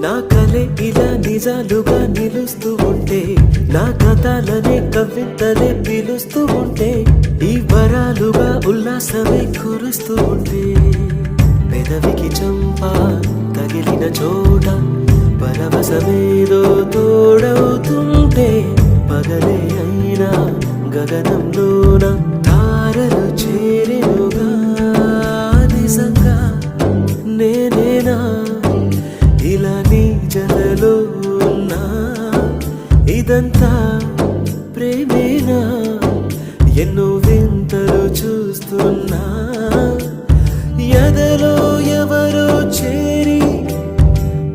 నా కలే ఇలా నిజాలుగా నిలుస్తూ ఉంటే, నా కథలనే కవితలే పిలుస్తూ ఉంటే, ఈ వరాలుగా ఉల్లాసమే కురుస్తూ ఉంటే, పెదవికి చంప తగిలిన చోట పరవశమేదో తోడవుతుంటే, పగలే అయినా గగనంలోన తారలు చేరెనుగా. నిజంగా నేనేనా ఇలా నీ జతలో ఉన్నా? ఇదంతా ప్రేమేనా? ఎన్నో వింతలు చూస్తున్నా.